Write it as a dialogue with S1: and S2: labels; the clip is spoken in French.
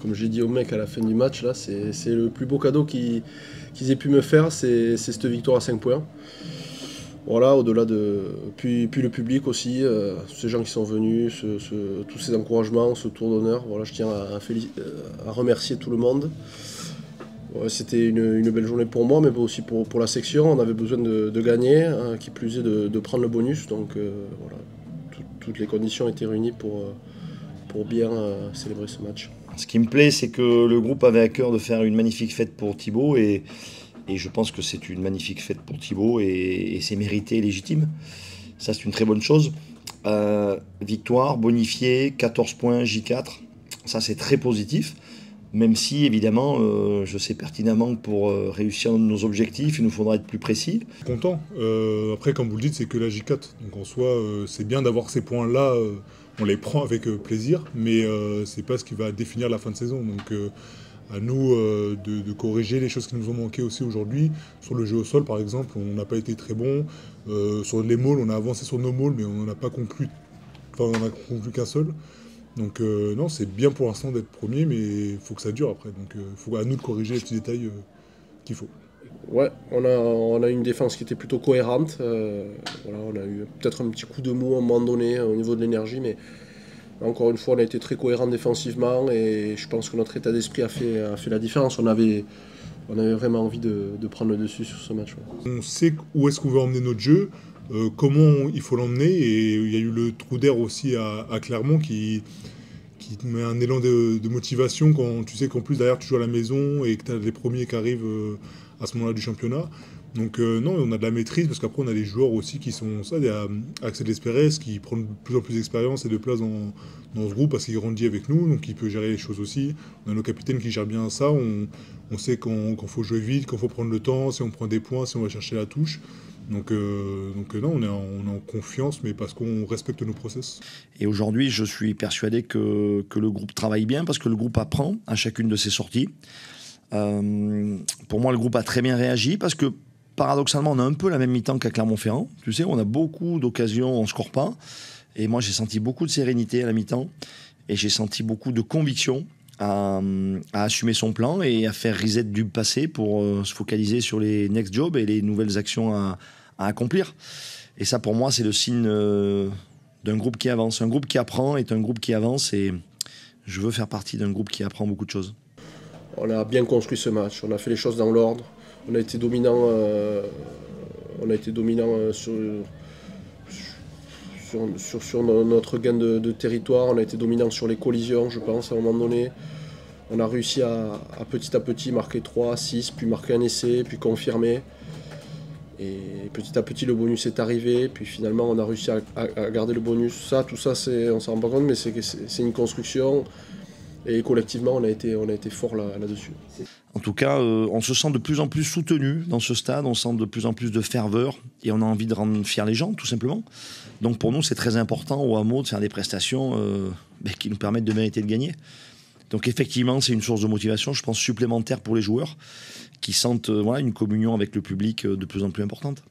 S1: comme j'ai dit aux mecs à la fin du match, là, c'est le plus beau cadeau qu'ils aient pu me faire, c'est cette victoire à 5 points. Voilà, au-delà de. Puis le public aussi, ces gens qui sont venus, tous ces encouragements, ce tour d'honneur. Voilà, je tiens à remercier tout le monde. Ouais, c'était une belle journée pour moi, mais aussi pour la section. On avait besoin de gagner, hein, qui plus est de prendre le bonus. Donc voilà, toutes les conditions étaient réunies pour bien célébrer ce match.
S2: Ce qui me plaît, c'est que le groupe avait à cœur de faire une magnifique fête pour Thibaut et je pense que c'est une magnifique fête pour Thibaut et c'est mérité et légitime. Ça, c'est une très bonne chose. Victoire, bonifié, 14 points, J4. Ça, c'est très positif. Même si, évidemment, je sais pertinemment que pour réussir nos objectifs, il nous faudra être plus précis.
S3: Content. Après, comme vous le dites, c'est que la J4. Donc en soi, c'est bien d'avoir ces points-là. On les prend avec plaisir, mais c'est pas ce qui va définir la fin de saison. Donc à nous de corriger les choses qui nous ont manqué aussi aujourd'hui. Sur le jeu au sol, par exemple, on n'a pas été très bon. Sur les mauls, on a avancé sur nos mauls, mais on n'en a pas conclu. Enfin, on n'a conclu qu'un seul. Donc non, c'est bien pour l'instant d'être premier, mais il faut que ça dure après. Donc il faut à nous de corriger les petits détails qu'il faut.
S1: Ouais, on a une défense qui était plutôt cohérente. Voilà, on a eu peut-être un petit coup de mou à un moment donné au niveau de l'énergie, mais encore une fois, on a été très cohérent défensivement et je pense que notre état d'esprit a fait la différence. On avait vraiment envie de prendre le dessus sur ce match. Ouais.
S3: On sait où est-ce qu'on veut emmener notre jeu, comment il faut l'emmener, et il y a eu le trou d'air aussi à Clermont qui met un élan de motivation quand tu sais qu'en plus derrière tu joues à la maison et que tu as les premiers qui arrivent à ce moment-là du championnat. Donc non, on a de la maîtrise parce qu'après on a des joueurs aussi qui sont ça. Il y a Axel Espérez qui prend de plus en plus d'expérience et de place dans ce groupe parce qu'il grandit avec nous, donc il peut gérer les choses aussi. On a nos capitaines qui gèrent bien ça. On sait quand faut jouer vite, quand faut prendre le temps, si on prend des points, si on va chercher la touche. Donc non, on est en confiance, mais parce qu'on respecte nos process.
S2: Et aujourd'hui, je suis persuadé que le groupe travaille bien parce que le groupe apprend à chacune de ses sorties. Pour moi, le groupe a très bien réagi parce que paradoxalement, on a un peu la même mi-temps qu'à Clermont-Ferrand. Tu sais, on a beaucoup d'occasions, on ne score pas. Et moi, j'ai senti beaucoup de sérénité à la mi-temps et j'ai senti beaucoup de conviction à assumer son plan et à faire reset du passé pour se focaliser sur les next jobs et les nouvelles actions à accomplir. Et ça, pour moi, c'est le signe d'un groupe qui avance. Un groupe qui apprend est un groupe qui avance et je veux faire partie d'un groupe qui apprend beaucoup de choses.
S1: On a bien construit ce match, on a fait les choses dans l'ordre, on a été dominant, sur notre gain de territoire, on a été dominant sur les collisions, je pense, à un moment donné. On a réussi à petit marquer 3, 6, puis marquer un essai, puis confirmer. Et petit à petit, le bonus est arrivé, puis finalement, on a réussi à garder le bonus. Tout ça, on s'en rend pas compte, mais c'est une construction. Et collectivement, on a été fort là-dessus.
S2: En tout cas, on se sent de plus en plus soutenu dans ce stade, on sent de plus en plus de ferveur et on a envie de rendre fiers les gens, tout simplement. Donc pour nous, c'est très important au hameau de faire des prestations qui nous permettent de mériter de gagner. Donc effectivement, c'est une source de motivation, je pense, supplémentaire pour les joueurs qui sentent une communion avec le public de plus en plus importante.